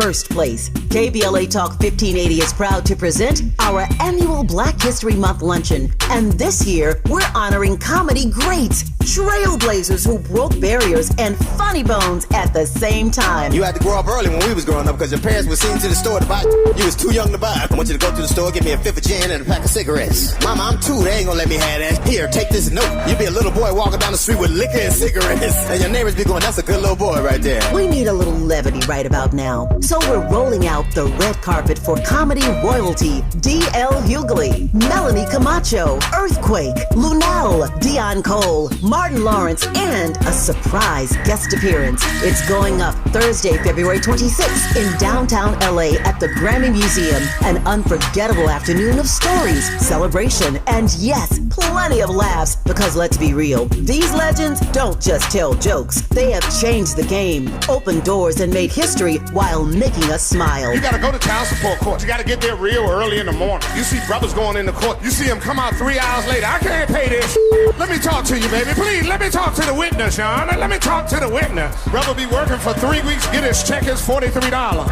first place. KBLA Talk 1580 is proud to present our annual Black History Month luncheon. And this year, we're honoring comedy greats, trailblazers who broke barriers, and funny bones at the same time. You had to grow up early when we was growing up because your parents would send you to the store to buy. You was too young to buy. I want you to go to the store, get me a fifth of gin and a pack of cigarettes. Mama, I'm two. They ain't gonna let me have that. Here, take this note. You be a little boy walking down the street with liquor and cigarettes. And your neighbors be going, that's a good little boy right there. We need a little levity right about now. So we're rolling out the red carpet for comedy royalty. D.L. Hughley, Melanie Camacho, Earthquake, Lunel, Dion Cole, Martin Lawrence, and a surprise guest appearance. It's going up Thursday, February 26th in downtown LA at the Grammy Museum. An unforgettable afternoon of stories, celebration, and yes, plenty of laughs. Because let's be real, these legends don't just tell jokes. They have changed the game, opened doors, and made history while making us smile. You gotta go to child support court. You gotta get there real early in the morning. You see brothers going into court. You see them come out 3 hours later. I can't pay this. Let me talk to you, baby. Please, let me talk to the witness, Your Honor. Let me talk to the witness. Brother be working for 3 weeks, get his check is $43.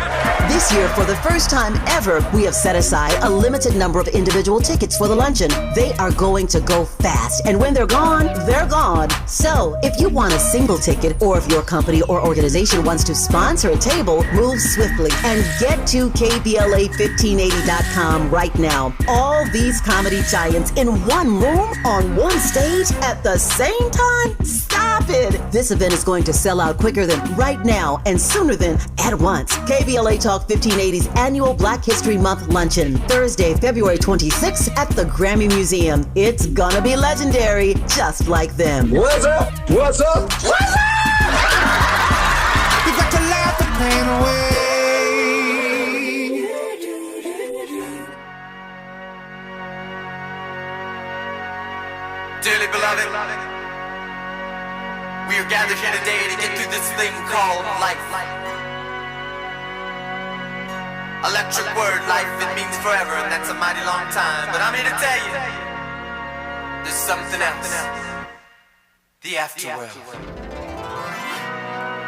This year, for the first time ever, we have set aside a limited number of individual tickets for the luncheon. They are going to go fast, and when they're gone, they're gone. So, if you want a single ticket, or if your company or organization wants to sponsor a table, move swiftly and get to KBLA1580.com right now. All these comedy giants in one room on one stage at the same time? Stop it! This event is going to sell out quicker than right now and sooner than at once. KBLA Talk 1580's annual Black History Month luncheon, Thursday, February 26th at the Grammy Museum. It's gonna be legendary, just like them. What's up? What's up? What's up? You got to laugh the pain away. Dearly beloved, we are gathered here today to get through this thing called life. Electric word, life, it means forever, and that's a mighty long time. But I'm here to tell you, there's something else. The afterworld.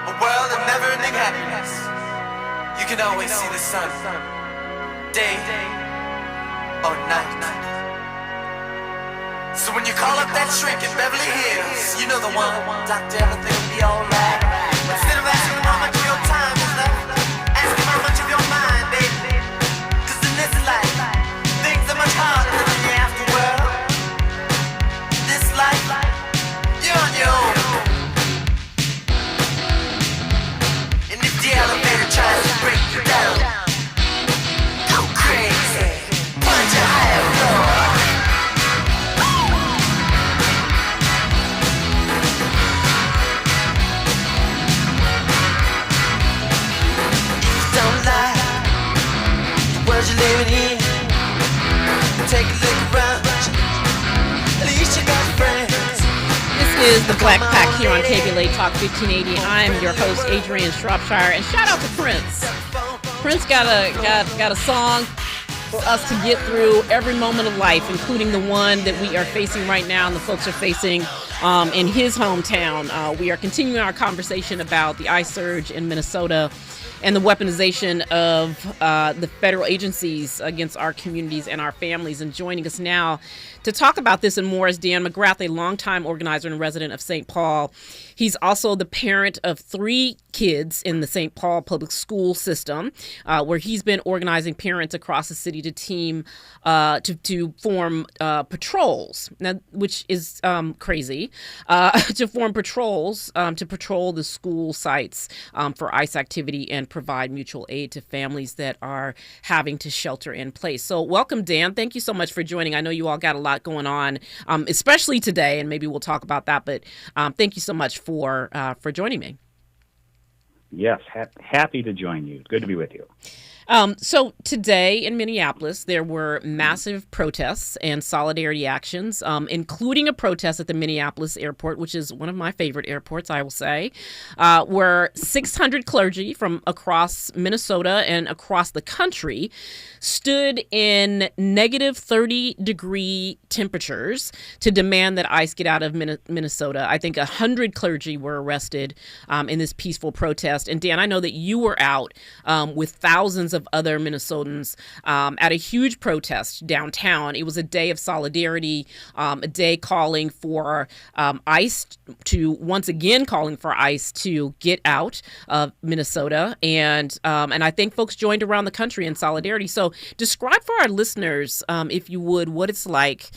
A world of never-ending happiness. You can always see the sun, day or night. So when you call up that shrink in Beverly Hills, you know the one, doctor, everything will be alright. Instead of asking him how much of your time is left, ask him how much of your mind, baby. Cause in this life, things are much harder than in the afterworld. This life, you're on your own. And if the elevator tries to break you down, go crazy, punch a higher floor. You're living in. Take a look around. At least you got friends. This is the Black Pack here on KBLA Talk 1580. I'm your host, Adrianne Shropshire, and shout out to Prince. Prince got a song for us to get through every moment of life, including the one that we are facing right now and the folks are facing in his hometown. We are continuing our conversation about the ice surge in Minnesota and the weaponization of the federal agencies against our communities and our families. And joining us now to talk about this and more is Dan McGrath, a longtime organizer and resident of St. Paul. He's also the parent of 3 kids in the St. Paul public school system, where he's been organizing parents across the city to to form patrols, now, which is crazy, to form patrols to patrol the school sites for ICE activity and provide mutual aid to families that are having to shelter in place. So welcome, Dan. Thank you so much for joining. I know you all got a lot going on, especially today, and maybe we'll talk about that, but thank you so much for joining me. Yes, happy to join you. Good to be with you. So today in Minneapolis, there were massive protests and solidarity actions, including a protest at the Minneapolis airport, which is one of my favorite airports, I will say, where 600 clergy from across Minnesota and across the country stood in negative 30-degree temperatures to demand that ICE get out of Minnesota. I think 100 clergy were arrested in this peaceful protest. And Dan, I know that you were out with thousands of other Minnesotans at a huge protest downtown. It was a day of solidarity, a day calling for ICE calling for ICE to get out of Minnesota. And I think folks joined around the country in solidarity. So describe for our listeners, if you would, what it's like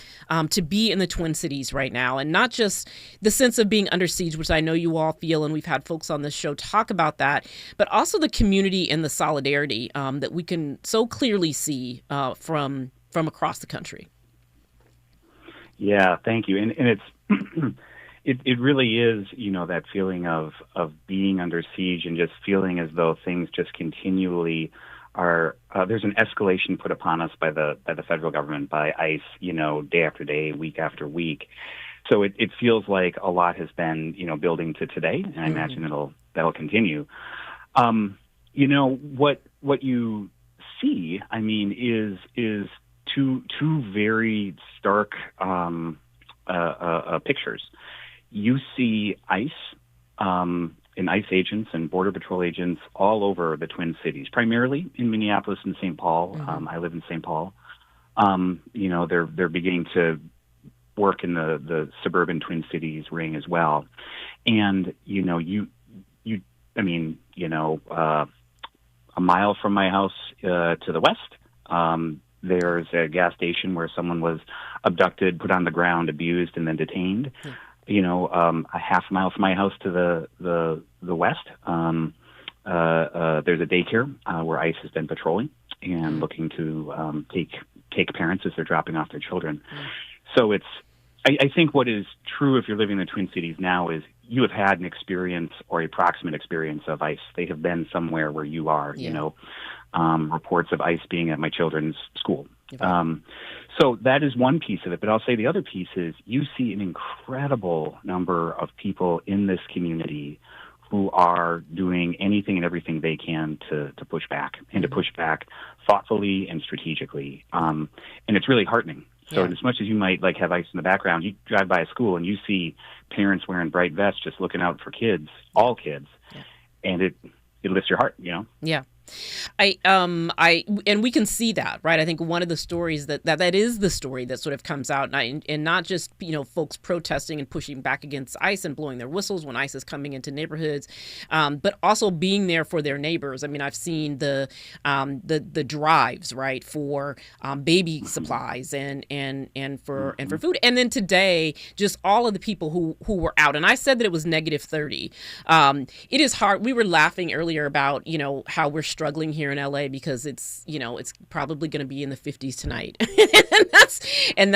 to be in the Twin Cities right now, and not just the sense of being under siege, which I know you all feel, and we've had folks on this show talk about that, but also the community and the solidarity that we can so clearly see from across the country. Yeah, thank you. And it's it really is, that feeling of being under siege and just feeling as though things just continually are. There's an escalation put upon us by the federal government, by ICE, day after day, week after week. So it feels like a lot has been, building to today, and I imagine that'll continue. What you see, is two very stark pictures. You see ICE and ICE agents and Border Patrol agents all over the Twin Cities, primarily in Minneapolis and St. Paul. I live in St. Paul. They're beginning to work in the suburban Twin Cities ring as well. And, a mile from my house to the west, there's a gas station where someone was abducted, put on the ground, abused, and then detained. A half mile from my house to the west, there's a daycare where ICE has been patrolling and looking to take parents as they're dropping off their children. So I think what is true if you're living in the Twin Cities now is you have had an experience or a proximate experience of ICE. They have been somewhere where you are, reports of ICE being at my children's school. So that is one piece of it. But I'll say the other piece is you see an incredible number of people in this community who are doing anything and everything they can to push back, and to push back thoughtfully and strategically. And it's really heartening. So as much as you might have ICE in the background, you drive by a school and you see parents wearing bright vests just looking out for kids, all kids, and it lifts your heart, Yeah. And we can see that, right? I think one of the stories that is the story that sort of comes out, and not just, folks protesting and pushing back against ICE and blowing their whistles when ICE is coming into neighborhoods, but also being there for their neighbors. I've seen the drives, right, for baby supplies and for food. And then today, just all of the people who were out. And I said that it was negative 30. It is hard. We were laughing earlier about, how we're struggling here in LA because it's probably going to be in the 50s tonight. and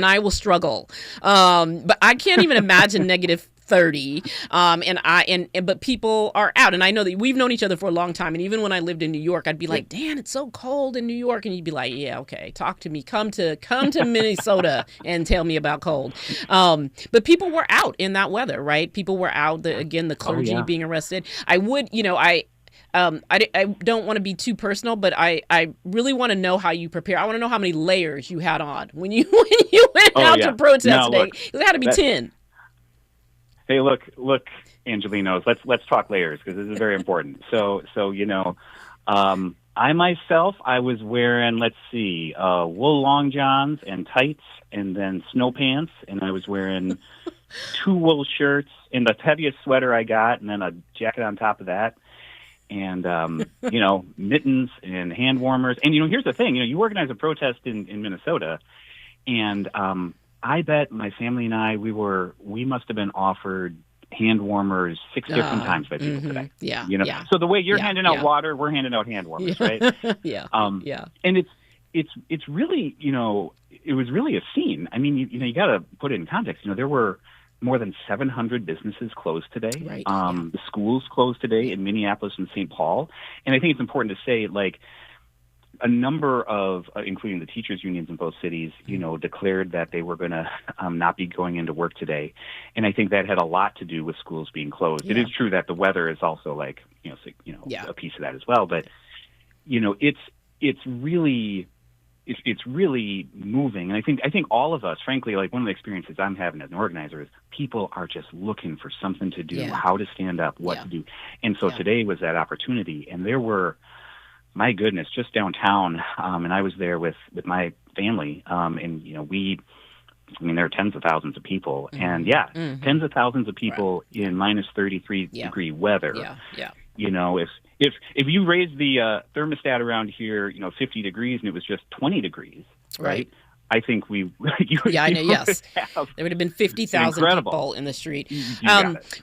I will struggle. But I can't even imagine negative 30. But people are out. And I know that we've known each other for a long time. And even when I lived in New York, I'd be like, Dan, it's so cold in New York. And you'd be like, yeah, okay, talk to me. Come to Minnesota and tell me about cold. But people were out in that weather, right? People were out, the clergy being arrested. I would, I don't want to be too personal, but I really want to know how you prepare. I want to know how many layers you had on when you went out to protest today. It had to be 10. Hey, look, Angelinos, let's talk layers because this is very important. So I myself, I was wearing, wool long johns and tights and then snow pants, and I was wearing 2 wool shirts and the heaviest sweater I got, and then a jacket on top of that. And, mittens and hand warmers. And, here's the thing, you organize a protest in Minnesota, and I bet my family and I, we must have been offered hand warmers 6 different times by people today. Yeah. So the way you're handing out water, we're handing out hand warmers, right? And it's really, it was really a scene. You got to put it in context. There were more than 700 businesses closed today. Right. The schools closed today in Minneapolis and St. Paul. And I think it's important to say, like, a number of, including the teachers' unions in both cities, declared that they were going to not be going into work today. And I think that had a lot to do with schools being closed. Yeah. It is true that the weather is also like, a piece of that as well. But, it's really moving. And I think all of us, frankly, like one of the experiences I'm having as an organizer is people are just looking for something to do, how to stand up, what to do. And so today was that opportunity. And there were, my goodness, just downtown, and I was there with my family, and there are tens of thousands of people, and tens of thousands of people in minus 33 degree weather. If you raise the thermostat around here, 50 degrees, and it was just 20 degrees, right? I think I know. Yes, there would have been 50,000 people in the street.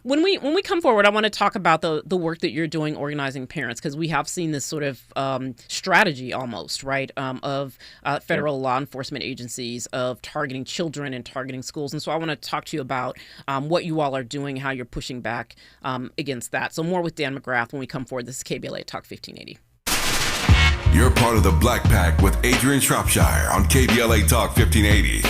When we come forward, I want to talk about the work that you're doing organizing parents, because we have seen this sort of strategy almost, right, of federal law enforcement agencies of targeting children and targeting schools. And so I want to talk to you about what you all are doing, how you're pushing back against that. So more with Dan McGrath when we come forward. This is KBLA Talk 1580. You're part of the Black Pack with Adrianne Shropshire on KBLA Talk 1580.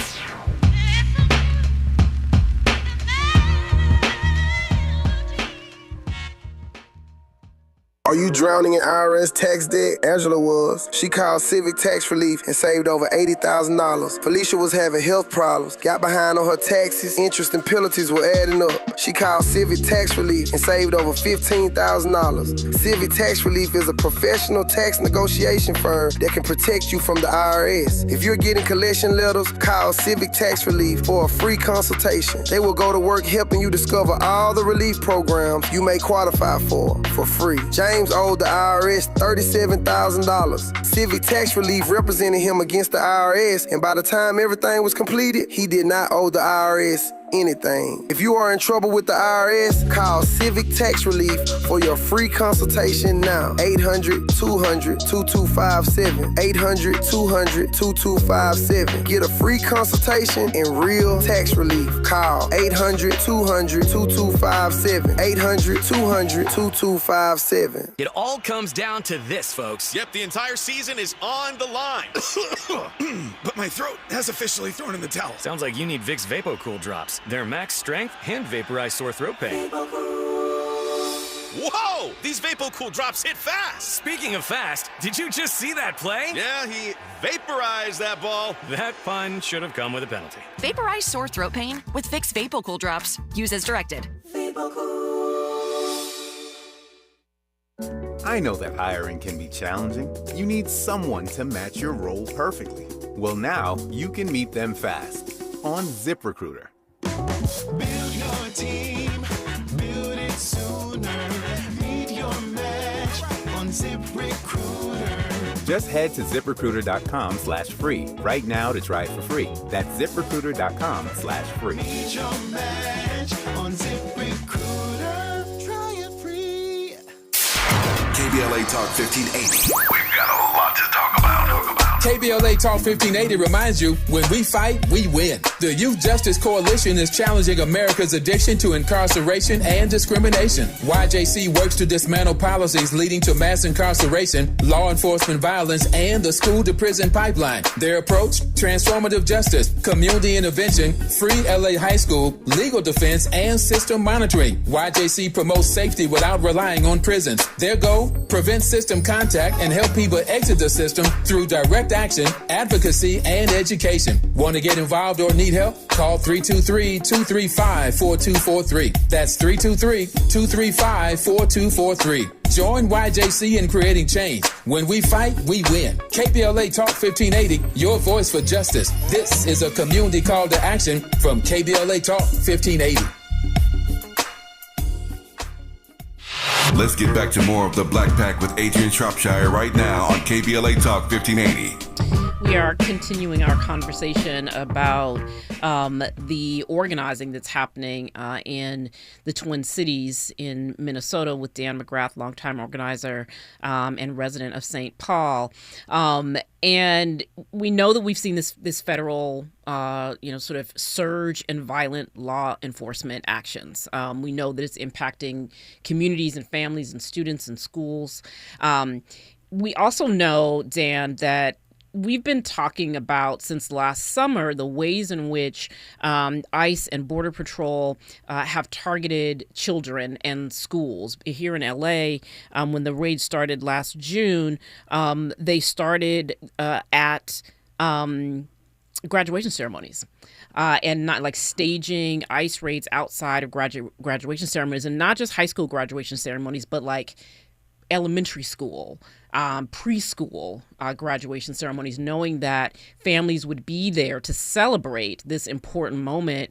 Are you drowning in IRS tax debt? Angela was. She called Civic Tax Relief and saved over $80,000. Felicia was having health problems, got behind on her taxes, interest and penalties were adding up. She called Civic Tax Relief and saved over $15,000. Civic Tax Relief is a professional tax negotiation firm that can protect you from the IRS. If you're getting collection letters, call Civic Tax Relief for a free consultation. They will go to work helping you discover all the relief programs you may qualify for free. James owed the IRS $37,000. Civic Tax Relief represented him against the IRS, and by the time everything was completed, he did not owe the IRS anything. If you are in trouble with the IRS, call Civic Tax Relief for your free consultation now. 800-200-2257. 800-200-2257. Get a free consultation and real tax relief. Call 800-200-2257. 800-200-2257. It all comes down to this, folks. Yep, the entire season is on the line. But my throat has officially thrown in the towel. Sounds like you need Vicks VapoCool drops. They're max strength and vaporize sore throat pain. Whoa! These VapoCool drops hit fast. Speaking of fast, did you just see that play? Yeah, he vaporized that ball. That pun should have come with a penalty. Vaporize sore throat pain with Vicks VapoCool drops. Use as directed. I know that hiring can be challenging. You need someone to match your role perfectly. Well, now you can meet them fast on ZipRecruiter. Build your team, build it sooner. Meet your match on ZipRecruiter. Just head to ZipRecruiter.com/free right now to try it for free. That's ZipRecruiter.com/free. Meet your match on ZipRecruiter. Try it free. KBLA Talk 1580. We've got a lot to talk about. KBLA Talk 1580 reminds you, when we fight, we win. The Youth Justice Coalition is challenging America's addiction to incarceration and discrimination. YJC works to dismantle policies leading to mass incarceration, law enforcement violence, and the school-to-prison pipeline. Their approach, transformative justice, community intervention, free LA high school, legal defense, and system monitoring. YJC promotes safety without relying on prisons. Their goal, prevent system contact and help people exit the system through direct action, advocacy, and education. Want to get involved or need help? Call 323-235-4243. That's 323-235-4243. Join YJC in creating change. When we fight, we win. KBLA Talk 1580, your voice for justice. This is a community call to action from KBLA Talk 1580. Let's get back to more of the Black Pack with Adrianne Shropshire right now on KBLA Talk 1580. We are continuing our conversation about the organizing that's happening in the Twin Cities in Minnesota with Dan McGrath, longtime organizer and resident of St. Paul. And we know that we've seen this federal, sort of surge in violent law enforcement actions. We know that it's impacting communities and families and students and schools. We also know, Dan, that we've been talking about since last summer the ways in which ICE and Border Patrol have targeted children and schools. Here in LA, when the raid started last June, they started at graduation ceremonies. And not like staging ICE raids outside of graduation ceremonies, and not just high school graduation ceremonies, but like elementary school, preschool graduation ceremonies, knowing that families would be there to celebrate this important moment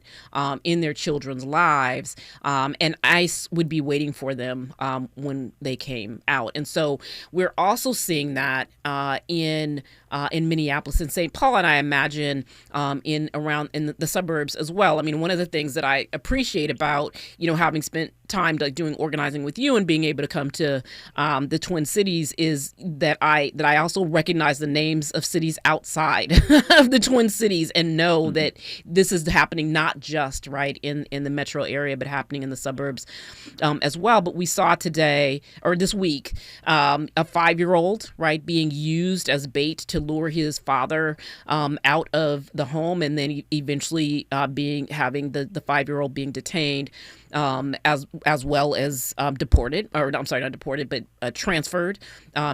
in their children's lives, and ICE would be waiting for them when they came out. And so we're also seeing that in Minneapolis and St. Paul, and I imagine in the suburbs as well. I mean, one of the things that I appreciate about having spent time doing organizing with you and being able to come to the Twin Cities is that I also recognize the names of cities outside of the Twin Cities and know that this is happening not just right in the metro area, but happening in the suburbs as well. But we saw today or this week a 5-year-old right being used as bait to lure his father out of the home, and then eventually having the 5-year-old being detained. As well as deported, or I'm sorry, not deported, but transferred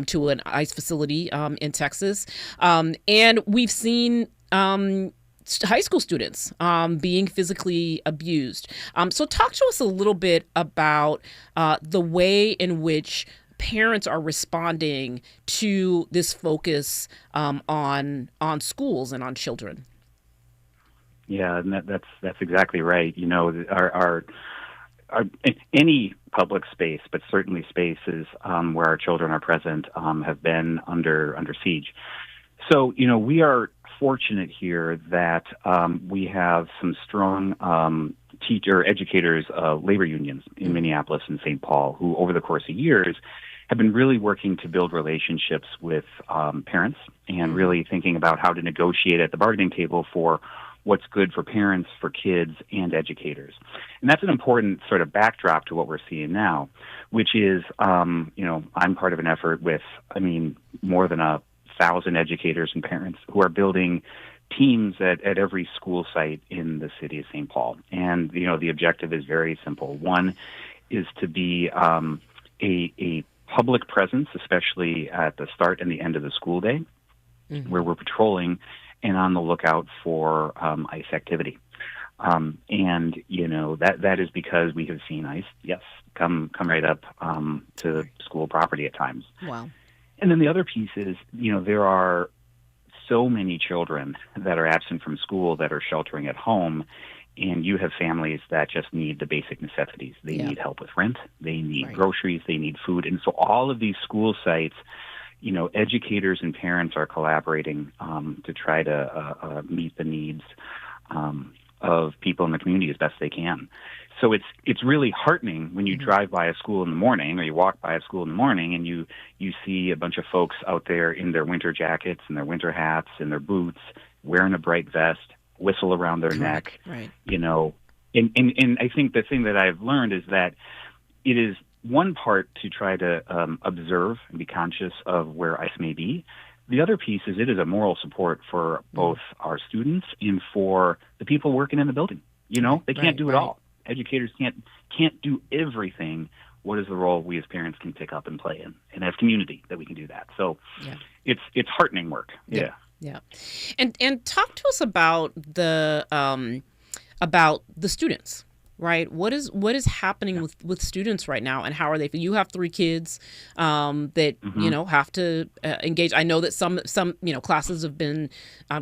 to an ICE facility in Texas. And we've seen high school students being physically abused. So talk to us a little bit about the way in which parents are responding to this focus on schools and on children. Yeah, and that's exactly right. Any public space, but certainly spaces where our children are present, have been under siege. So, we are fortunate here that we have some strong educators, labor unions in Minneapolis and St. Paul, who over the course of years have been really working to build relationships with parents and really thinking about how to negotiate at the bargaining table for what's good for parents, for kids, and educators. And that's an important sort of backdrop to what we're seeing now, which is, I'm part of an effort with, more than 1,000 educators and parents who are building teams at every school site in the city of St. Paul. And, the objective is very simple. One is to be a public presence, especially at the start and the end of the school day, where we're patrolling and on the lookout for ICE activity. And, that is because we have seen ICE, yes, come right up to school property at times. Wow. And then the other piece is, there are so many children that are absent from school that are sheltering at home, and you have families that just need the basic necessities. They need help with rent, they need groceries, they need food. And so all of these school sites, educators and parents are collaborating to try to meet the needs of people in the community as best they can. So it's really heartening when you drive by a school in the morning, or you walk by a school in the morning, and you see a bunch of folks out there in their winter jackets and their winter hats and their boots, wearing a bright vest, whistle around their neck. Right. And I think the thing that I've learned is that it is one part to try to observe and be conscious of where ICE may be. The other piece is it is a moral support for both our students and for the people working in the building. They can't do it all. Educators can't do everything. What is the role we as parents can pick up and play in, and have community that we can do that? So it's heartening work. Yeah. And talk to us about the students. Right. What is happening with students right now, and how are they? You have 3 kids that have to engage. I know that some classes have been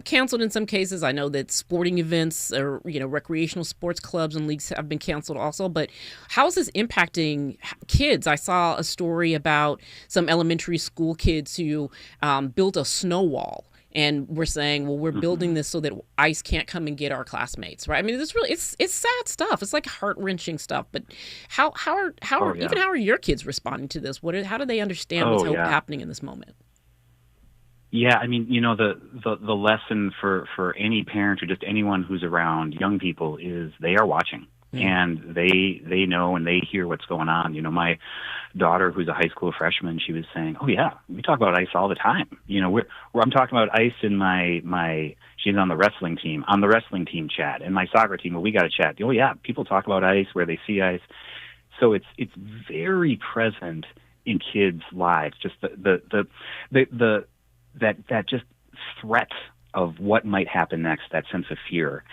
canceled in some cases. I know that sporting events or recreational sports clubs and leagues have been canceled also. But how is this impacting kids? I saw a story about some elementary school kids who built a snow wall and we're saying, well, we're building this so that ICE can't come and get our classmates, right? I mean, it's sad stuff. It's like heart-wrenching stuff. But how are your kids responding to this? How do they understand what's happening in this moment? Yeah, I mean, the lesson for any parent or just anyone who's around young people is they are watching. And they know and they hear what's going on. My daughter, who's a high school freshman, she was saying, "Oh yeah, we talk about ICE all the time." I'm talking about ICE in my. She's on the wrestling team chat, and my soccer team. Well, we got to chat. Oh yeah, people talk about ICE where they see ICE. So it's very present in kids' lives. Just that just threat of what might happen next. That sense of fear.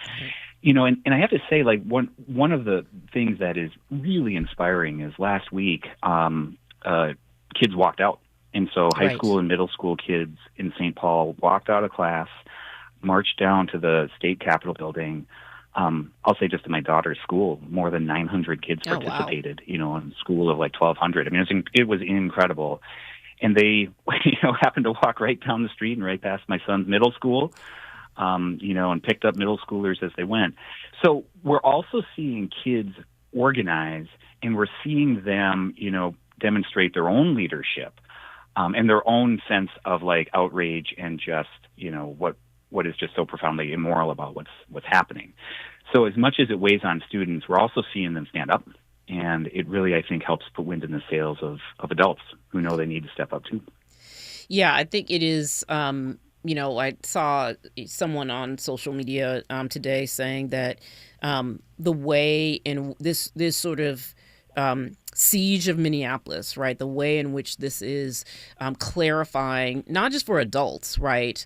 And I have to say, like, one of the things that is really inspiring is last week, kids walked out. And so high school and middle school kids in St. Paul walked out of class, marched down to the state capitol building. I'll say just in my daughter's school, more than 900 kids participated, in a school of like 1,200. I mean, it was incredible. And they, happened to walk right down the street and right past my son's middle school. And picked up middle schoolers as they went. So we're also seeing kids organize, and we're seeing them, demonstrate their own leadership and their own sense of like outrage and just, what is just so profoundly immoral about what's happening. So as much as it weighs on students, we're also seeing them stand up, and it really, I think, helps put wind in the sails of adults who know they need to step up too. Yeah, I think it is. I saw someone on social media today saying that the way in this sort of siege of Minneapolis, right, the way in which this is clarifying, not just for adults, right,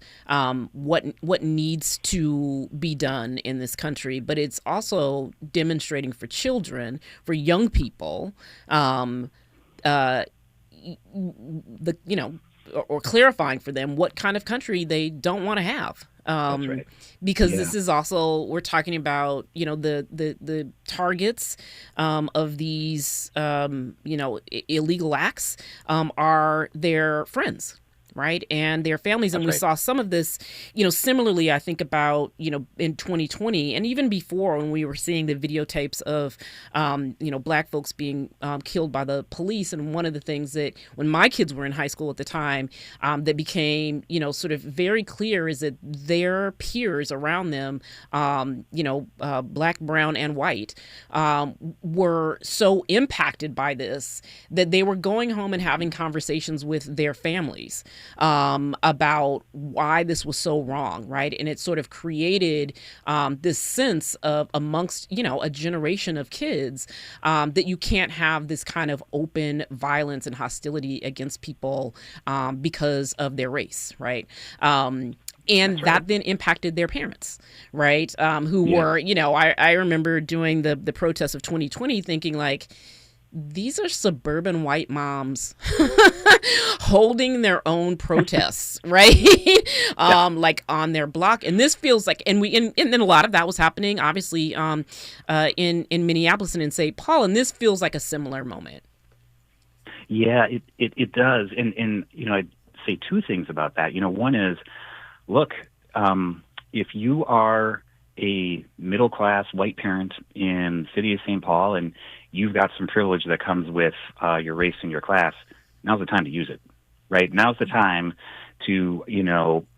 what needs to be done in this country, but it's also demonstrating for children, for young people, or clarifying for them what kind of country they don't want to have. That's right. Because this is also, we're talking about, the targets of these, illegal acts are their friends. Right. And their families. And we saw some of this, similarly, I think about, in 2020 and even before, when we were seeing the videotapes of, Black folks being killed by the police. And one of the things that when my kids were in high school at the time that became, sort of very clear is that their peers around them, Black, brown and white, were so impacted by this that they were going home and having conversations with their families about why this was so wrong, right? And it sort of created this sense of amongst, a generation of kids that you can't have this kind of open violence and hostility against people because of their race, right? And that then impacted their parents, right? Who were, I remember doing the protests of 2020 thinking like, these are suburban white moms holding their own protests, right? Like on their block. And this feels like, and then a lot of that was happening, obviously, in Minneapolis and in St. Paul. And this feels like a similar moment. Yeah, it does. And I'd say two things about that. One is, look, if you are a middle-class white parent in the city of St. Paul and you've got some privilege that comes with your race and your class, now's the time to use it, right? Now's the time to,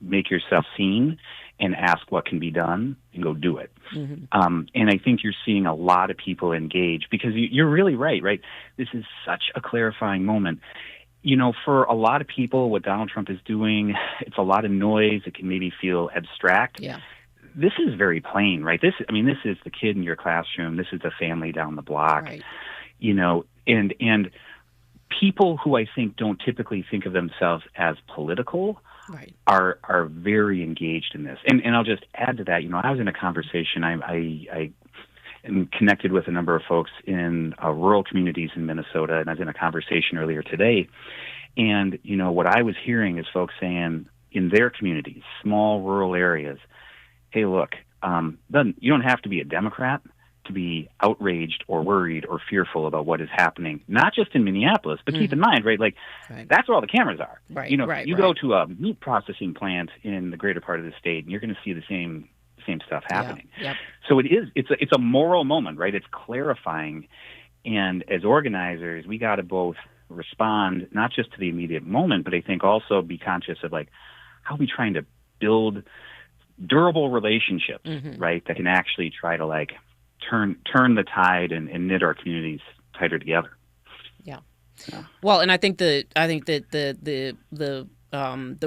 make yourself seen and ask what can be done and go do it. Mm-hmm. And I think you're seeing a lot of people engage because you're really right? This is such a clarifying moment. For a lot of people, what Donald Trump is doing, it's a lot of noise. It can maybe feel abstract. Yeah. This is very plain, right? This is the kid in your classroom. This is the family down the block, right. And people who I think don't typically think of themselves as political right. are very engaged in this. And I'll just add to that, I was in a conversation, I am connected with a number of folks in rural communities in Minnesota, and I was in a conversation earlier today. And, what I was hearing is folks saying in their communities, small rural areas, hey, look, you don't have to be a Democrat. to be outraged or worried or fearful about what is happening, not just in Minneapolis, but keep in mind, right, like that's where all the cameras are. Right, you know, right, you right. go to a meat processing plant in the greater part of the state, and you're going to see the same stuff happening. Yep. So it's a moral moment, right? It's clarifying, and as organizers, we got to both respond not just to the immediate moment, but I think also be conscious of like how are we trying to build durable relationships, right, that can actually try to like turn the tide and knit our communities tighter together. Yeah. Well, and I think that the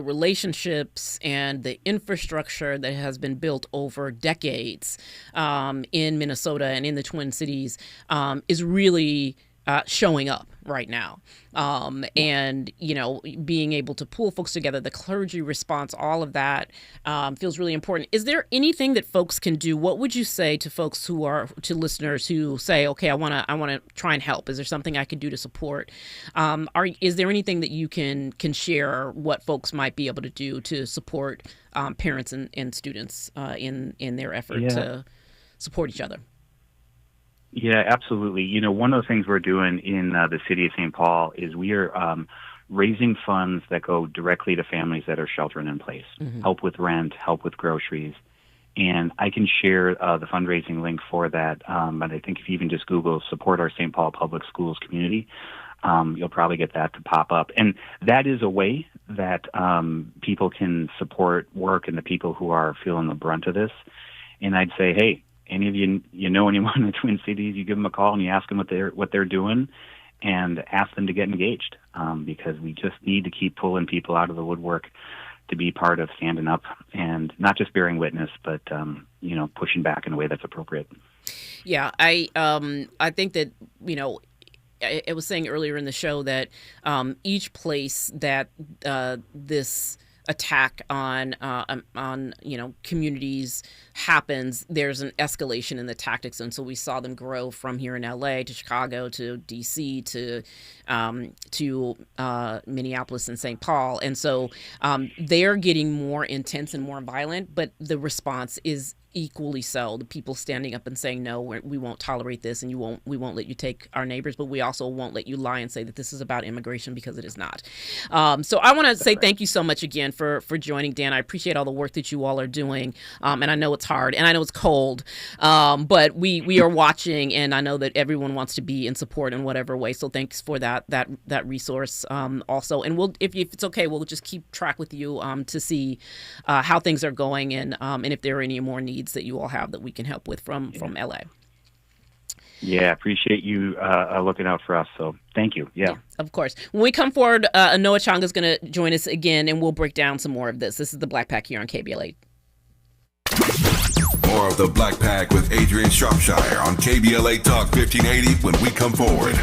relationships and the infrastructure that has been built over decades in Minnesota and in the Twin Cities is really showing up right now. And, you know, being able to pull folks together, the clergy response, all of that feels really important. Is there anything that folks can do? What would you say to folks to listeners who say, okay, I want to try and help? Is there something I can do to support? Is there anything that you can share what folks might be able to do to support parents and students in their effort to support each other? Yeah, absolutely. You know, one of the things we're doing in the city of St. Paul is we are raising funds that go directly to families that are sheltering in place, help with rent, help with groceries. And I can share the fundraising link for that. But I think if you even just Google support our St. Paul Public Schools community, you'll probably get that to pop up. And that is a way that people can support work and the people who are feeling the brunt of this. And I'd say, hey, any of you know anyone in the Twin Cities, you give them a call and you ask them what they're doing, and ask them to get engaged, because we just need to keep pulling people out of the woodwork to be part of standing up and not just bearing witness, but you know, pushing back in a way that's appropriate. Yeah, I think that, you know, I was saying earlier in the show that each place that this attack on you know, communities happens, there's an escalation in the tactics, and so we saw them grow from here in LA to Chicago to DC to Minneapolis and St. Paul, and so they're getting more intense and more violent, but the response is equally so. The people standing up and saying, no, we won't tolerate this, and we won't let you take our neighbors, but we also won't let you lie and say that this is about immigration, because it is not. So I want to say thank you so much again for joining, Dan. I appreciate all the work that you all are doing, and I know it's hard, and I know it's cold, but we are watching, and I know that everyone wants to be in support in whatever way. So thanks for that resource also, and we'll, if it's okay, we'll just keep track with you to see how things are going, and if there are any more needs that you all have that we can help with from LA. Yeah, appreciate you looking out for us. So thank you. Yeah, of course. When we come forward, Noah Chong is going to join us again, and we'll break down some more of this. This is the Black Pack here on KBLA. More of the Black Pack with Adrianne Shropshire on KBLA Talk 1580 when we come forward.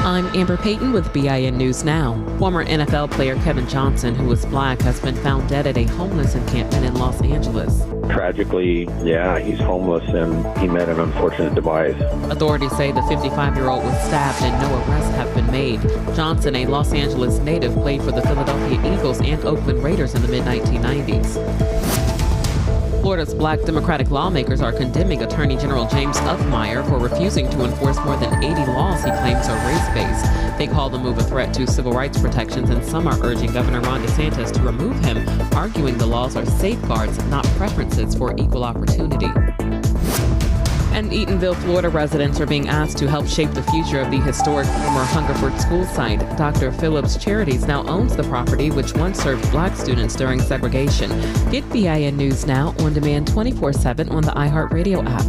I'm Amber Payton with BIN News Now. Former NFL player Kevin Johnson, who is black, has been found dead at a homeless encampment in Los Angeles. Tragically, he's homeless and he met an unfortunate demise. Authorities say the 55-year-old was stabbed and no arrests have been made. Johnson, a Los Angeles native, played for the Philadelphia Eagles and Oakland Raiders in the mid-1990s. Florida's black Democratic lawmakers are condemning Attorney General James Uffmeyer for refusing to enforce more than 80 laws he claims are race-based. They call the move a threat to civil rights protections, and some are urging Governor Ron DeSantis to remove him, arguing the laws are safeguards, not preferences for equal opportunity. And Eatonville, Florida residents are being asked to help shape the future of the historic former Hungerford school site. Dr. Phillips Charities now owns the property, which once served black students during segregation. Get BIN News Now on demand 24/7 on the iHeartRadio app.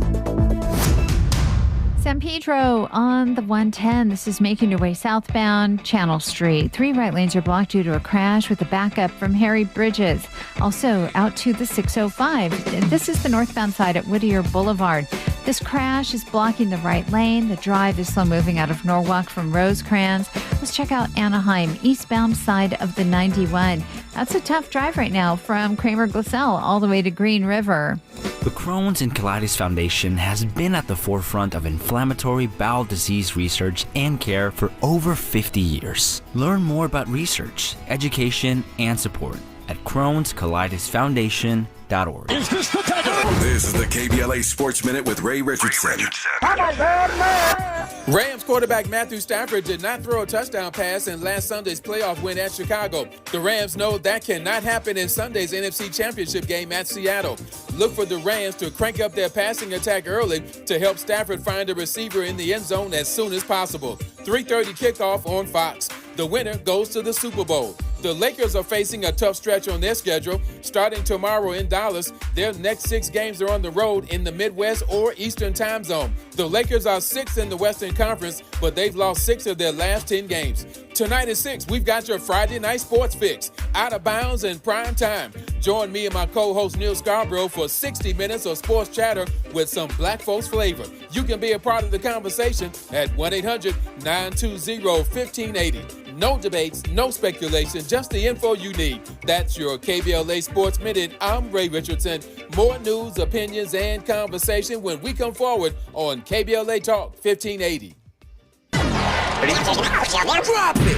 San Pedro on the 110. This is making your way southbound Channel Street. 3 right lanes are blocked due to a crash with a backup from Harry Bridges. Also out to the 605. This is the northbound side at Whittier Boulevard. This crash is blocking the right lane. The drive is slow moving out of Norwalk from Rosecrans. Let's check out Anaheim, eastbound side of the 91. That's a tough drive right now from Kramer Glassell all the way to Green River. The Crohn's and Colitis Foundation has been at the forefront of inflammatory bowel disease research and care for over 50 years. Learn more about research, education, and support at Crohn'sColidusFoundation.org. This is the KBLA Sports Minute with Ray Richardson. Rams quarterback Matthew Stafford did not throw a touchdown pass in last Sunday's playoff win at Chicago. The Rams know that cannot happen in Sunday's NFC Championship game at Seattle. Look for the Rams to crank up their passing attack early to help Stafford find a receiver in the end zone as soon as possible. 3:30 kickoff on Fox. The winner goes to the Super Bowl. The Lakers are facing a tough stretch on their schedule. Starting tomorrow in Dallas, their next 6 games are on the road in the Midwest or Eastern time zone. The Lakers are 6th in the Western Conference, but they've lost 6 of their last 10 games. Tonight at 6, we've got your Friday night sports fix, out of bounds and prime time. Join me and my co-host Neil Scarborough for 60 minutes of sports chatter with some black folks flavor. You can be a part of the conversation at 1-800-920-1580. No debates, no speculation, just the info you need. That's your KBLA Sports Minute. I'm Ray Richardson. More news, opinions, and conversation when we come forward on KBLA Talk 1580.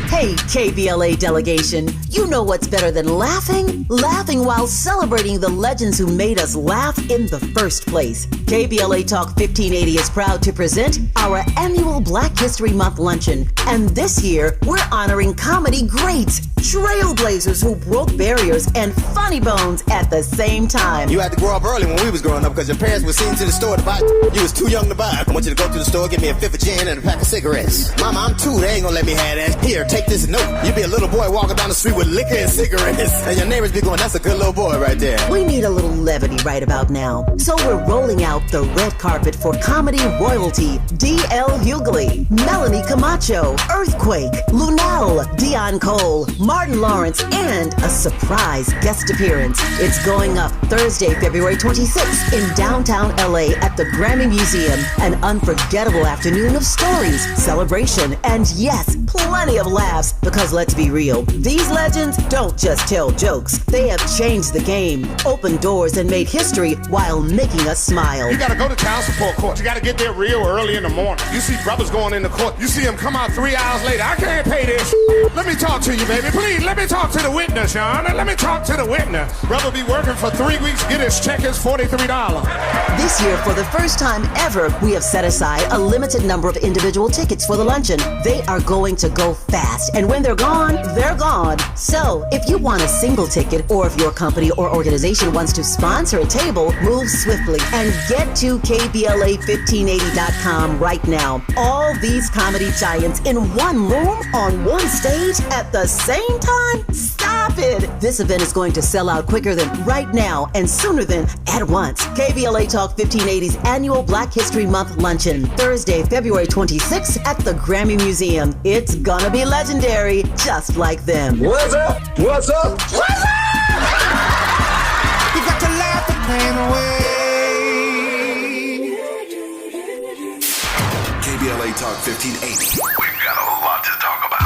Hey, KBLA delegation, you know what's better than laughing? Laughing while celebrating the legends who made us laugh in the first place. KBLA Talk 1580 is proud to present our annual Black History Month luncheon. And this year, we're honoring comedy greats, trailblazers who broke barriers, and funny bones at the same time. You had to grow up early when we was growing up because your parents were seen to the store to buy. You was too young to buy. I want you to go to the store, get me a fifth of gin and a pack of cigarettes. Mama, I'm 2, they ain't gonna let me have that. Here, take this note. You be a little boy walking down the street with liquor and cigarettes. And your neighbors be going, that's a good little boy right there. We need a little levity right about now. So we're rolling out the red carpet for comedy royalty. D.L. Hughley, Melanie Camacho, Earthquake, Lunel, Dion Cole, Martin Lawrence, and a surprise guest appearance. It's going up Thursday, February 26th in downtown LA at the Grammy Museum. An unforgettable afternoon of stories, celebration, and yes, plenty of laughs. Because let's be real, these legends don't just tell jokes. They have changed the game, opened doors, and made history while making us smile. You gotta go to child support court. You gotta get there real early in the morning. You see brothers going into court. You see them come out 3 hours later. I can't pay this. Let me talk to you, baby. Please, let me talk to the witness, Your Honor. Let me talk to the witness. Brother be working for 3 weeks, get his check is $43. This year, for the first time ever, we have set aside a limited number of individual tickets for the luncheon. They are going to go fast, and when they're gone, they're gone. So, if you want a single ticket, or if your company or organization wants to sponsor a table, move swiftly and get to KBLA1580.com right now. All these comedy giants in one room, on one stage, at the same time? Stop it! This event is going to sell out quicker than right now and sooner than at once. KBLA Talk 1580's annual Black History Month luncheon, Thursday, February 26th at the Grammy Museum. It's gonna be legendary, just like them. What's up? What's up? What's up? You got to laugh the pain away. KBLA Talk 1580. We've got a lot to talk about.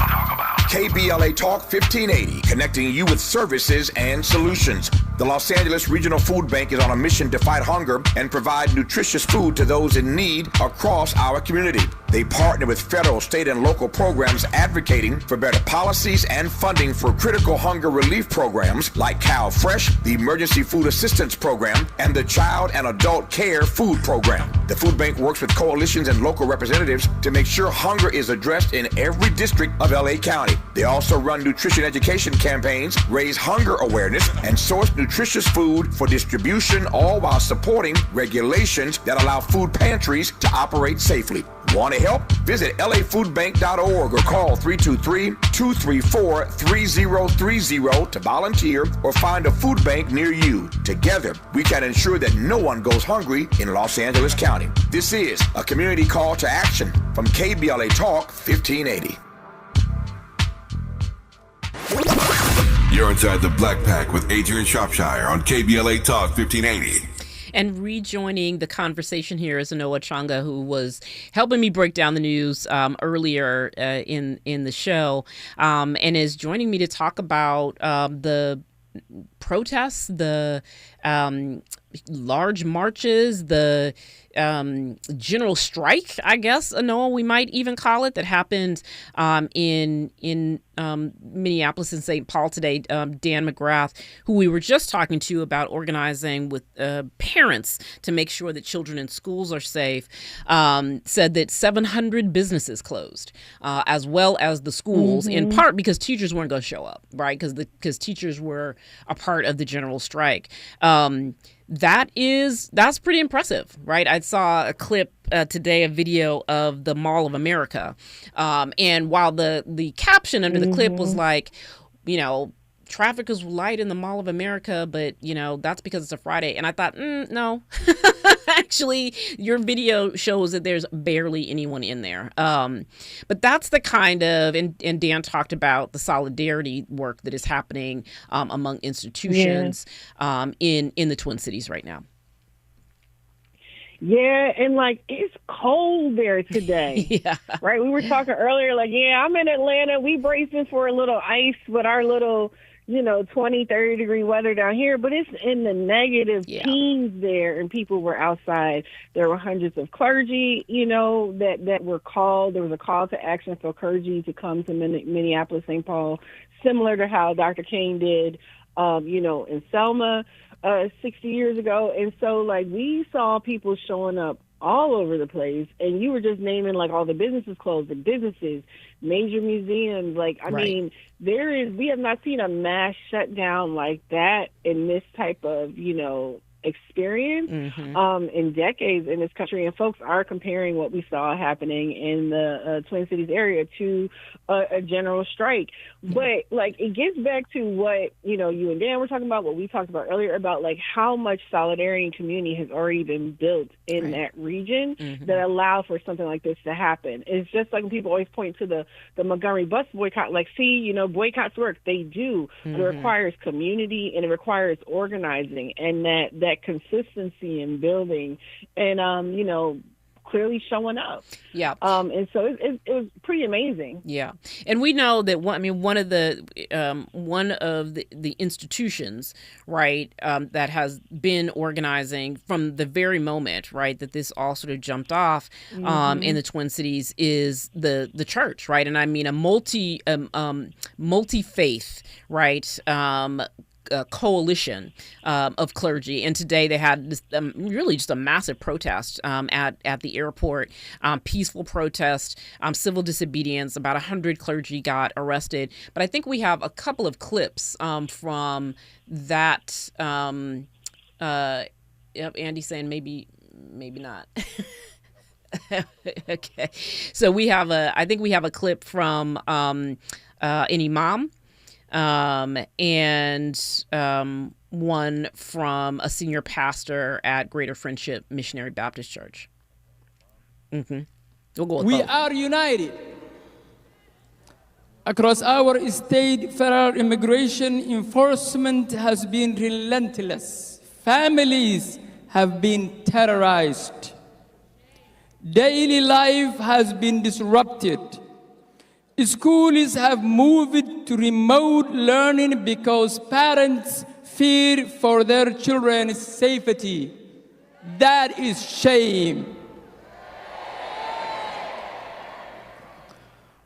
KBLA Talk 1580, connecting you with services and solutions. The Los Angeles Regional Food Bank is on a mission to fight hunger and provide nutritious food to those in need across our community. They partner with federal, state, and local programs advocating for better policies and funding for critical hunger relief programs like Cal Fresh, the Emergency Food Assistance Program, and the Child and Adult Care Food Program. The food bank works with coalitions and local representatives to make sure hunger is addressed in every district of LA County. They also run nutrition education campaigns, raise hunger awareness, and source nutritious food for distribution, all while supporting regulations that allow food pantries to operate safely. Want to help? Visit lafoodbank.org or call 323-234-3030 to volunteer or find a food bank near you. Together, we can ensure that no one goes hungry in Los Angeles County. This is a community call to action from KBLA Talk 1580. You're inside the Black Pack with Adrianne Shropshire on KBLA Talk 1580. And rejoining the conversation here is Anoa Changa, who was helping me break down the news earlier in the show, and is joining me to talk about the protests, the large marches, the general strike, I guess, Noah, we might even call it, that happened in Minneapolis and St. Paul today. Dan McGrath, who we were just talking to about organizing with parents to make sure that children in schools are safe, said that 700 businesses closed, as well as the schools, in part because teachers weren't going to show up, right? Because teachers were a part of the general strike. That's pretty impressive, right? I saw a clip today, a video of the Mall of America. And while the caption under the clip was like, traffic is light in the Mall of America, but, that's because it's a Friday. And I thought, no. Actually, your video shows that there's barely anyone in there. But that's the kind of, and Dan talked about the solidarity work that is happening among institutions in the Twin Cities right now. Yeah, and it's cold there today. Right? We were talking earlier, I'm in Atlanta. We bracing for a little ice with our little 20, 30 degree weather down here, but it's in the negative teens there, and people were outside. There were hundreds of clergy, that were called. There was a call to action for clergy to come to Minneapolis, St. Paul, similar to how Dr. King did, in Selma 60 years ago. And so, we saw people showing up all over the place, and you were just naming all the businesses closed, the businesses, major museums. I mean, we have not seen a mass shutdown like that in this type of, experience in decades in this country. And folks are comparing what we saw happening in the Twin Cities area to a general strike. But it gets back to what, you and Dan were talking about, what we talked about earlier about how much solidarity and community has already been built in that region that allow for something like this to happen. It's just when people always point to the Montgomery bus boycott, boycotts work. They do. But it requires community, and it requires organizing, and that consistency in building, and clearly showing up. And so it was pretty amazing. And we know that one of the institutions, right, that has been organizing from the very moment, right, that this all sort of jumped off in the Twin Cities is the church, right? And I mean a multi-faith, right, coalition of clergy, and today they had this, really just a massive protest at the airport, peaceful protest, civil disobedience. About 100 clergy got arrested, but I think we have a couple of clips from that. Andy's saying maybe not. Okay, so I think we have a clip from an imam. And one from a senior pastor at Greater Friendship Missionary Baptist Church. We'll go with we both. are united. Across our state, federal immigration enforcement has been relentless. Families have been terrorized. Daily life has been disrupted. Schools have moved to remote learning because parents fear for their children's safety. That is shame.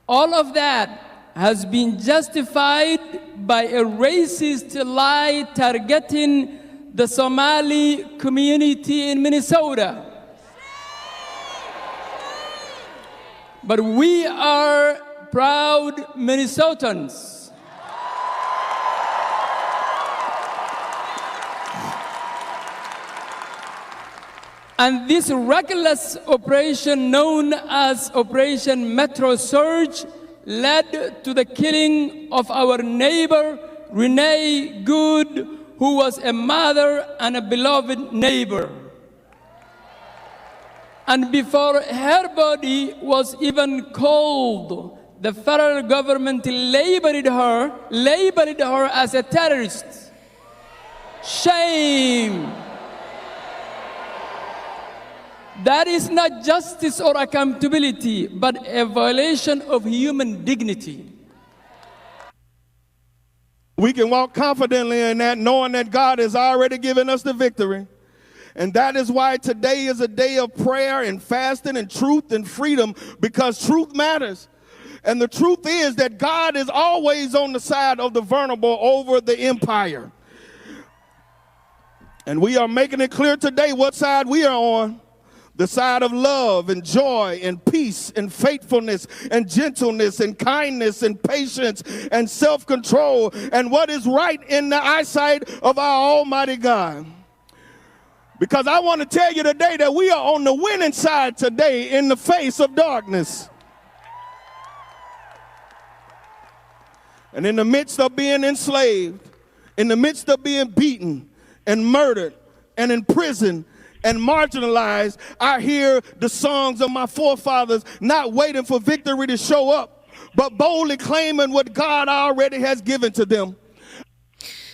All of that has been justified by a racist lie targeting the Somali community in Minnesota. But we are proud Minnesotans. And this reckless operation, known as Operation Metro Surge, led to the killing of our neighbor, Renee Good, who was a mother and a beloved neighbor. And before her body was even cold, the federal government labeled her as a terrorist. Shame. That is not justice or accountability, but a violation of human dignity. We can walk confidently in that, knowing that God has already given us the victory. And that is why today is a day of prayer and fasting and truth and freedom, because truth matters. And the truth is that God is always on the side of the vulnerable over the empire. And we are making it clear today what side we are on. The side of love and joy and peace and faithfulness and gentleness and kindness and patience and self-control and what is right in the eyesight of our Almighty God. Because I want to tell you today that we are on the winning side today in the face of darkness. And in the midst of being enslaved, in the midst of being beaten and murdered and imprisoned and marginalized, I hear the songs of my forefathers not waiting for victory to show up, but boldly claiming what God already has given to them.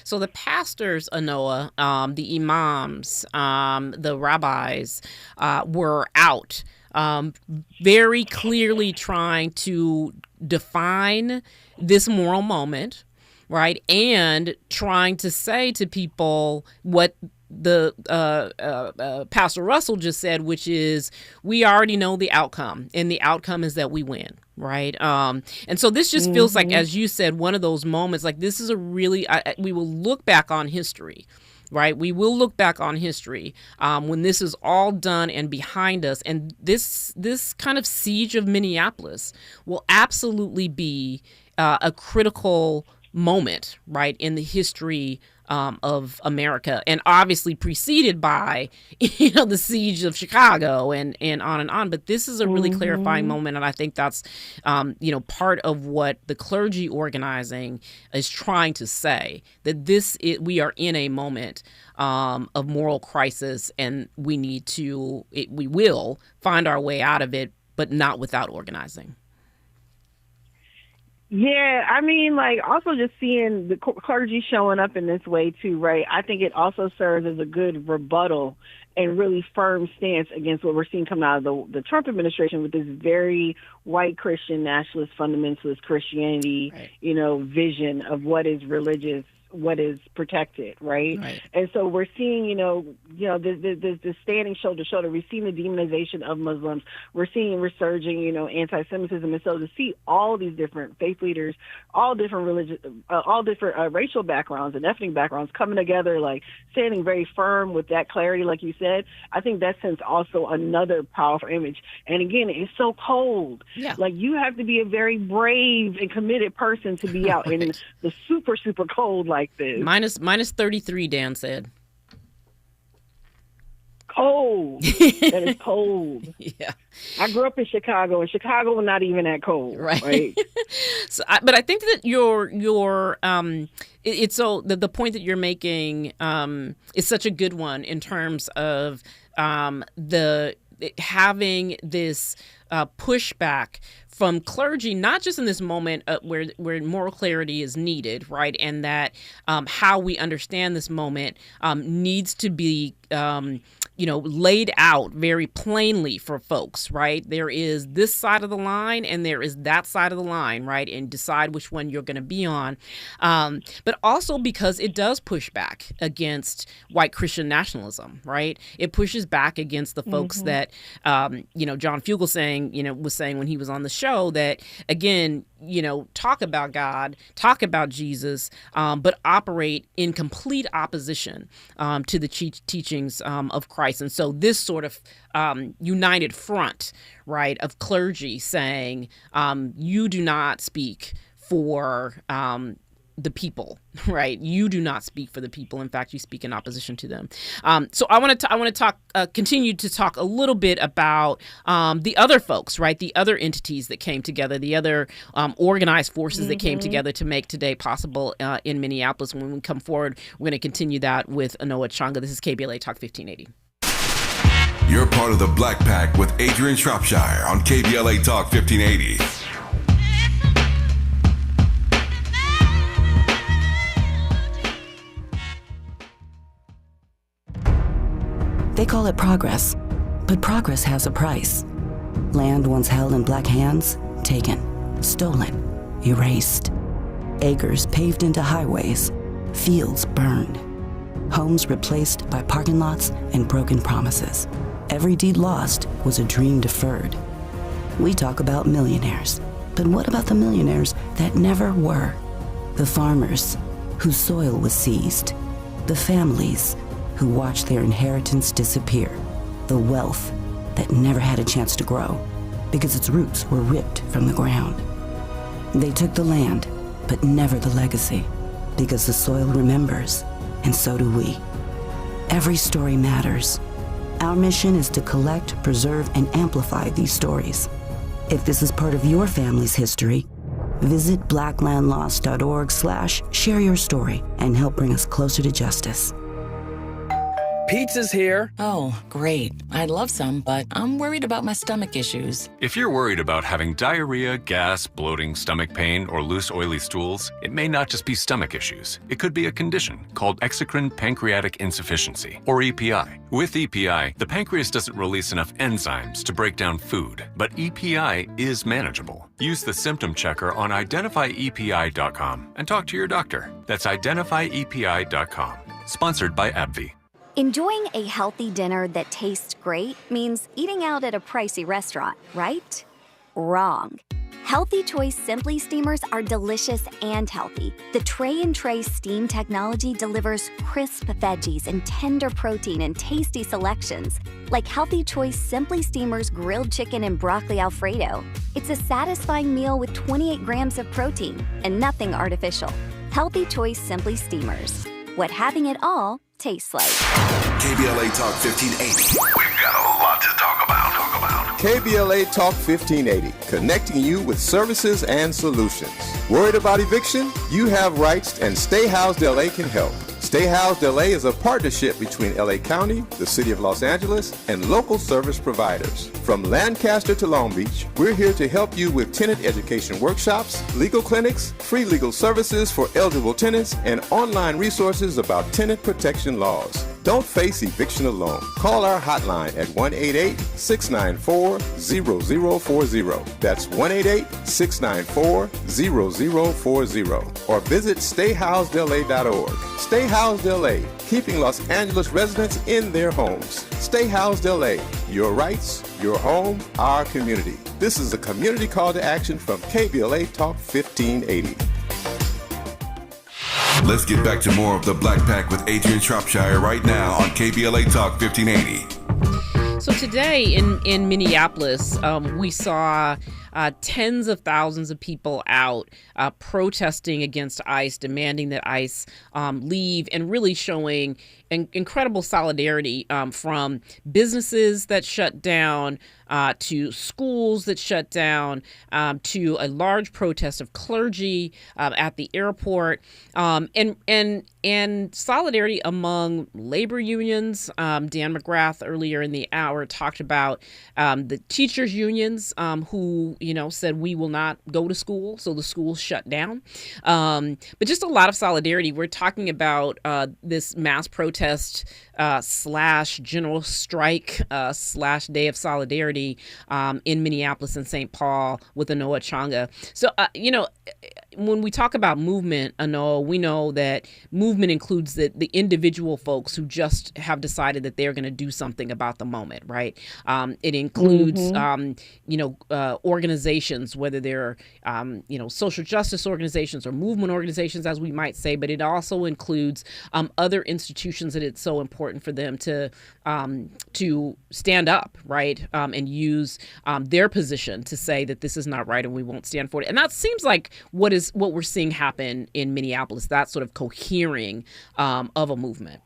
So the pastors, Anoa, the imams, the rabbis were out very clearly trying to define this moral moment, right? And trying to say to people what the Pastor Russell just said, which is we already know the outcome, and the outcome is that we win, right? And so this just feels like, as you said, one of those moments, like this is a really, we will look back on history, right? We will look back on history when this is all done and behind us. And this kind of siege of Minneapolis will absolutely be a critical moment, right, in the history of America, and obviously preceded by, the siege of Chicago and on. But this is a really clarifying moment, and I think that's, part of what the clergy organizing is trying to say, that we are in a moment of moral crisis, and we will find our way out of it, but not without organizing. Yeah, I mean, also just seeing the clergy showing up in this way too, right? I think it also serves as a good rebuttal and really firm stance against what we're seeing coming out of the Trump administration with this very white Christian, nationalist, fundamentalist Christianity, vision of what is religious, what is protected, right? And so we're seeing, the standing shoulder to shoulder. We've seen the demonization of Muslims. We're seeing resurging, anti-Semitism. And so to see all these different faith leaders, all different religious, all different racial backgrounds and ethnic backgrounds coming together, standing very firm with that clarity, like you said, I think that sends also another powerful image. And again, it's so cold. Yeah. You have to be a very brave and committed person to be out in the super, super cold like this. Minus 33, Dan said. Cold. That is cold. Yeah. I grew up in Chicago, and Chicago was not even that cold. Right. So, but I think that it's so the point that you're making is such a good one in terms of having this pushback from clergy, not just in this moment where moral clarity is needed, right? And that how we understand this moment needs to be laid out very plainly for folks, right? There is this side of the line and there is that side of the line, right? And decide which one you're going to be on. But also because it does push back against white Christian nationalism, right? It pushes back against the folks that, John Fugel was saying when he was on the show that, again, talk about God, talk about Jesus, but operate in complete opposition to the teachings of Christ. And so this sort of united front, right, of clergy saying, you do not speak for the people, right? You do not speak for the people. In fact, you speak in opposition to them. So I want to talk, continue to talk a little bit about the other folks, right? The other entities that came together, the other organized forces that came together to make today possible in Minneapolis. When we come forward, we're going to continue that with Anoa Changa. This is KBLA Talk 1580. You're part of the Black Pack with Adrianne Shropshire on KBLA Talk 1580. They call it progress, but progress has a price. Land once held in black hands, taken, stolen, erased. Acres paved into highways, fields burned, homes replaced by parking lots and broken promises. Every deed lost was a dream deferred. We talk about millionaires, but what about the millionaires that never were? The farmers whose soil was seized, the families who watched their inheritance disappear, the wealth that never had a chance to grow because its roots were ripped from the ground. They took the land, but never the legacy, because the soil remembers, and so do we. Every story matters. Our mission is to collect, preserve, and amplify these stories. If this is part of your family's history, visit blacklandlost.org/share your story and help bring us closer to justice. Pizza's here. Oh, great. I'd love some, but I'm worried about my stomach issues. If you're worried about having diarrhea, gas, bloating, stomach pain, or loose, oily stools, it may not just be stomach issues. It could be a condition called exocrine pancreatic insufficiency, or EPI. With EPI, the pancreas doesn't release enough enzymes to break down food, but EPI is manageable. Use the symptom checker on identifyepi.com and talk to your doctor. That's identifyepi.com. Sponsored by AbbVie. Enjoying a healthy dinner that tastes great means eating out at a pricey restaurant, right? Wrong. Healthy Choice Simply Steamers are delicious and healthy. The Tray and Tray steam technology delivers crisp veggies and tender protein in tasty selections, like Healthy Choice Simply Steamers grilled chicken and broccoli Alfredo. It's a satisfying meal with 28 grams of protein and nothing artificial. Healthy Choice Simply Steamers. What having it all tastes like. KBLA Talk 1580. We've got a lot to talk about. KBLA Talk 1580, connecting you with services and solutions. Worried about eviction? You have rights, and Stay Housed LA can help. Stay Housed LA is a partnership between LA County, the City of Los Angeles, and local service providers. From Lancaster to Long Beach, we're here to help you with tenant education workshops, legal clinics, free legal services for eligible tenants, and online resources about tenant protection laws. Don't face eviction alone. Call our hotline at 1-888-694-0040. That's 1-888-694-0040. Or visit stayhousedla.org. Stay Housed LA, keeping Los Angeles residents in their homes. Stay Housed LA, your rights, your home, our community. This is a community call to action from KBLA Talk 1580. Let's get back to more of the Black Pack with Adrianne Shropshire right now on KBLA Talk 1580. So today in Minneapolis, we saw tens of thousands of people out protesting against ICE, demanding that ICE leave, and really showing incredible solidarity from businesses that shut down to schools that shut down to a large protest of clergy at the airport and solidarity among labor unions. Dan McGrath earlier in the hour talked about the teachers unions who said we will not go to school, so the schools shut down. But just a lot of solidarity. We're talking about this mass protest slash general strike slash day of solidarity in Minneapolis and St. Paul with Anoa Changa. So, when we talk about movement, Anoa, we know that movement includes the individual folks who just have decided that they're going to do something about the moment, right? It includes, organizations, whether they're, social justice organizations or movement organizations, as we might say, but it also includes other institutions that it's so important for them to stand up, right, and use their position to say that this is not right and we won't stand for it. And that seems like what we're seeing happen in Minneapolis, that sort of cohering of a movement.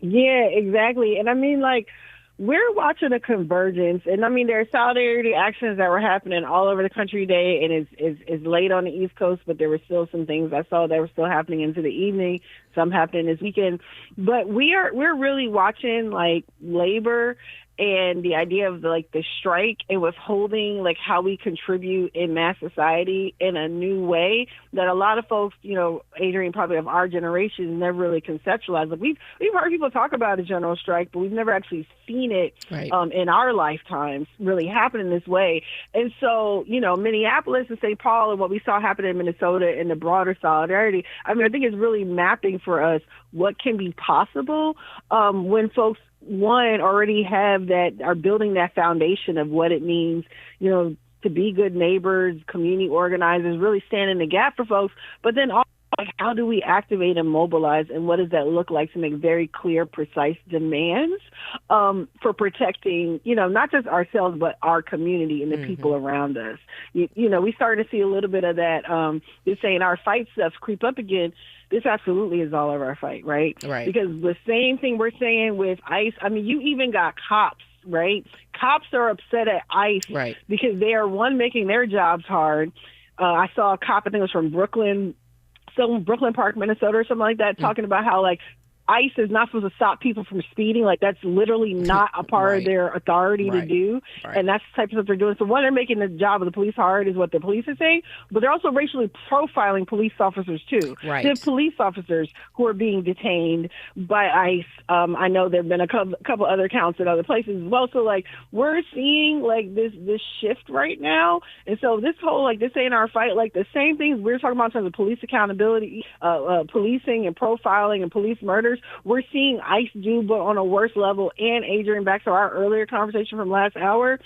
Yeah, exactly. And I mean, we're watching a convergence, and I mean, there are solidarity actions that were happening all over the country today, and it's late on the East Coast, but there were still some things I saw that were still happening into the evening, some happening this weekend. But we're really watching labor and the idea of the strike and withholding how we contribute in mass society in a new way that a lot of folks, Adrienne, probably of our generation, never really conceptualized. We've heard people talk about a general strike, but we've never actually seen it in our lifetimes really happen in this way. And so, Minneapolis and St. Paul and what we saw happen in Minnesota and the broader solidarity, I think it's really mapping for us what can be possible when folks, one, already are building that foundation of what it means, to be good neighbors, community organizers, really stand in the gap for folks. But then also, how do we activate and mobilize, and what does that look like to make very clear, precise demands for protecting, not just ourselves, but our community and the people around us. We started to see a little bit of that, just saying our fight stuff creep up again. This absolutely is all of our fight, right? Right. Because the same thing we're saying with ICE, you even got cops, right? Cops are upset at ICE because they are, one, making their jobs hard. I saw a cop, I think it was from Brooklyn Park, Minnesota or something like that, talking about how ICE is not supposed to stop people from speeding. That's literally not a part of their authority to do. And that's the type of stuff they're doing. So one, they're making the job of the police hard is what the police are saying, but they're also racially profiling police officers too. Right. There's police officers who are being detained by ICE. I know there have been a couple other counts in other places as well. So we're seeing this shift right now. And so this whole, this ain't our fight, the same things we're talking about in terms of police accountability, policing and profiling and police murders, we're seeing ICE do, but on a worse level. And Adrienne, back to our earlier conversation from last hour,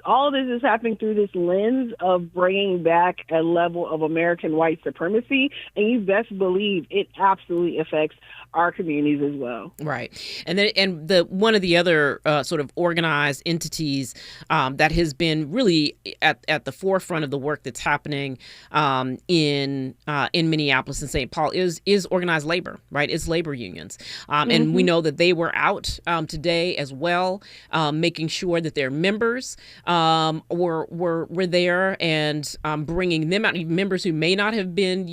all of this is happening through this lens of bringing back a level of American white supremacy, and you best believe it absolutely affects our communities as well. Right. And one of the other sort of organized entities that has been really at the forefront of the work that's happening in Minneapolis and St. Paul is organized labor, right? It's labor unions. And we know that they were out today as well, making sure that their members were there and bringing them out, even members who may not have been,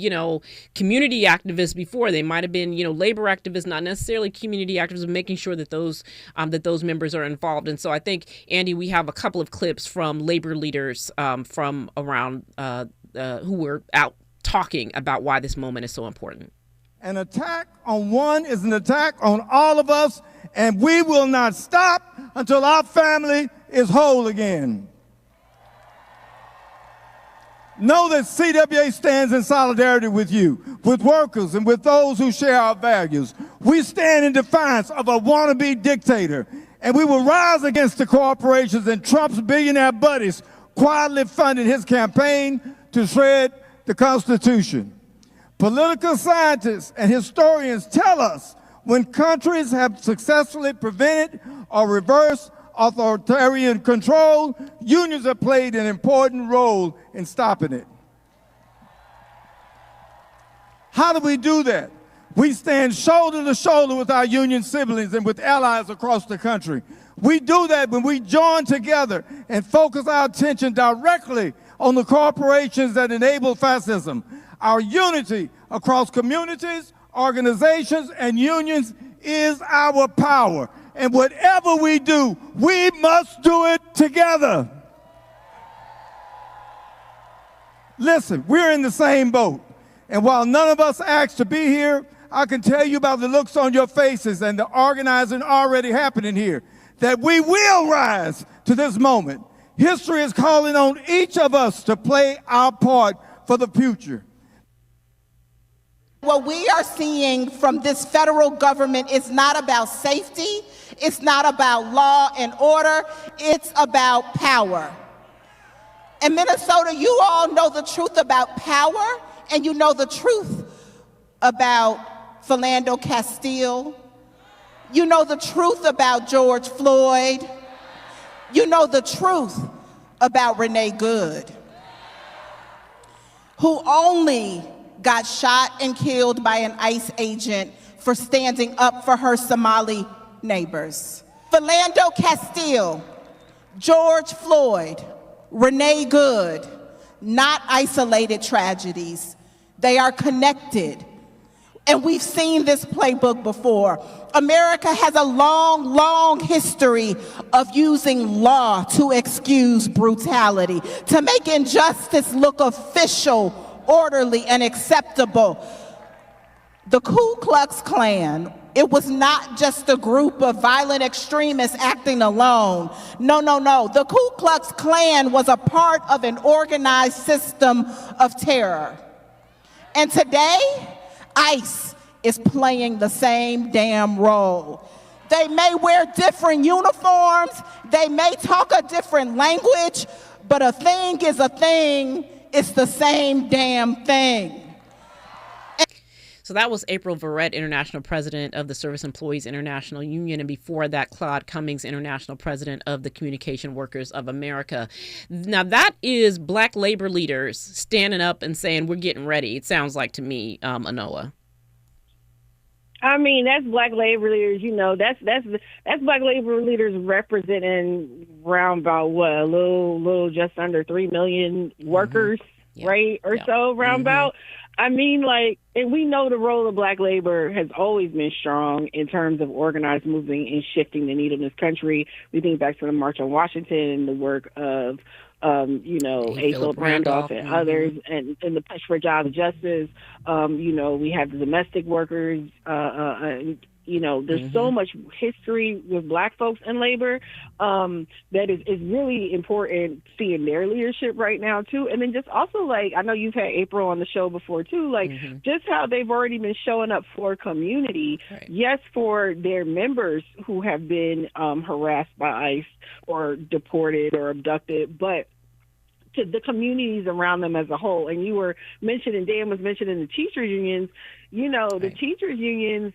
community activists before. They might have been, labor activists, not necessarily community activists, but making sure that those members are involved. And so I think, Andy, we have a couple of clips from labor leaders from around who were out talking about why this moment is so important. An attack on one is an attack on all of us, and we will not stop until our family is whole again. Know that CWA stands in solidarity with you, with workers, and with those who share our values. We stand in defiance of a wannabe dictator, and we will rise against the corporations and Trump's billionaire buddies quietly funding his campaign to shred the Constitution. Political scientists and historians tell us when countries have successfully prevented or reversed authoritarian control, unions have played an important role in stopping it. How do we do that? We stand shoulder to shoulder with our union siblings and with allies across the country. We do that when we join together and focus our attention directly on the corporations that enable fascism. Our unity across communities, organizations, and unions is our power. And whatever we do, we must do it together. Listen, we're in the same boat. And while none of us asked to be here, I can tell you about the looks on your faces and the organizing already happening here, that we will rise to this moment. History is calling on each of us to play our part for the future. What we are seeing from this federal government is not about safety. It's not about law and order. It's about power. In Minnesota, you all know the truth about power, and you know the truth about Philando Castile. You know the truth about George Floyd. You know the truth about Renee Good, who only got shot and killed by an ICE agent for standing up for her Somali neighbors. Philando Castile, George Floyd, Renee Good, not isolated tragedies. They are connected. And we've seen this playbook before. America has a long, long history of using law to excuse brutality, to make injustice look official, orderly, and acceptable. The Ku Klux Klan, it was not just a group of violent extremists acting alone. No. The Ku Klux Klan was a part of an organized system of terror. And today, ICE is playing the same damn role. They may wear different uniforms, they may talk a different language, but a thing is a thing, it's the same damn thing. So that was April Verrett, International President of the Service Employees International Union, and before that, Claude Cummings, International President of the Communication Workers of America. Now, that is Black labor leaders standing up and saying, we're getting ready, it sounds like to me, Anoa. I mean, that's Black labor leaders, that's Black labor leaders representing around about a little just under 3 million workers, right? Or so, round about. I mean, and we know the role of Black labor has always been strong in terms of organized movement and shifting the needle in this country. We think back to the March on Washington, the work of, A. Philip Randolph and others, and the push for job justice. We have the domestic workers, there's so much history with Black folks in labor that is really important seeing their leadership right now, too. And then just also, I know you've had April on the show before, too, just how they've already been showing up for community, yes, for their members who have been harassed by ICE or deported or abducted, but to the communities around them as a whole. And you were mentioning, Dan was mentioning the teachers unions. The teachers unions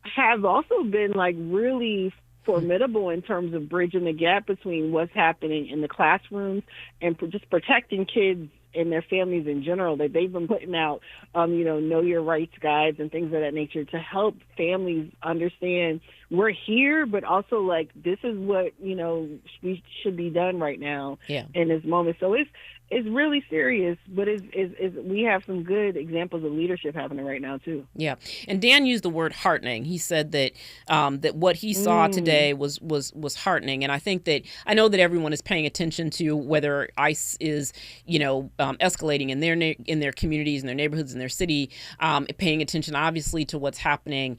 have also been really formidable in terms of bridging the gap between what's happening in the classrooms and just protecting kids and their families in general. That they've been putting out, know your rights guides and things of that nature to help families understand we're here, but also this is what, we should be done right now in this moment. So it's really serious, but we have some good examples of leadership happening right now too. Yeah, and Dan used the word heartening. He said that that what he saw today was heartening, and I know that everyone is paying attention to whether ICE is escalating in their communities, in their neighborhoods, in their city, paying attention obviously to what's happening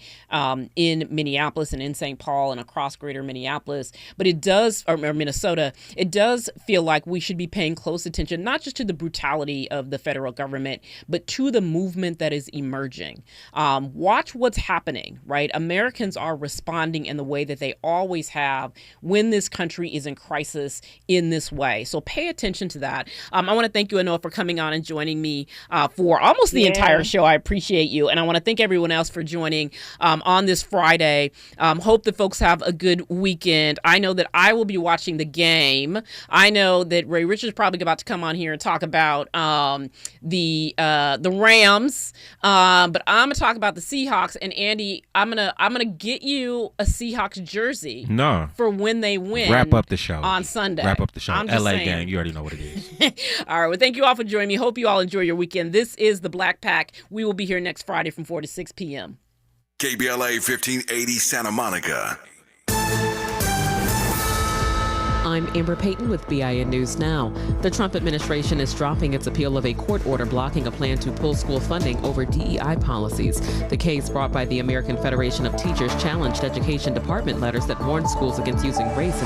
in Minneapolis and in St. Paul and across greater Minneapolis, but it does, or Minnesota, it does feel like we should be paying close attention, not just to the brutality of the federal government, but to the movement that is emerging. Watch what's happening, right? Americans are responding in the way that they always have when this country is in crisis in this way. So pay attention to that. I want to thank you, Anoa, for coming on and joining me for almost the entire show. I appreciate you. And I want to thank everyone else for joining on this Friday. Hope that folks have a good weekend. I know that I will be watching the game. I know that Ray Richards is probably about to come on here and talk about the Rams, but I'm gonna talk about the Seahawks. And Andy, I'm gonna get you a Seahawks jersey for when they win. Wrap up the show on Sunday. Wrap up the show. LA saying. gang, you already know what it is. All right. Well, thank you all for joining me. Hope you all enjoy your weekend. This is the Black Pack. We will be here next Friday from 4 to 6 p.m. KBLA 1580 Santa Monica. I'm Amber Payton with BIN News Now. The Trump administration is dropping its appeal of a court order blocking a plan to pull school funding over DEI policies. The case brought by the American Federation of Teachers challenged education department letters that warned schools against using race and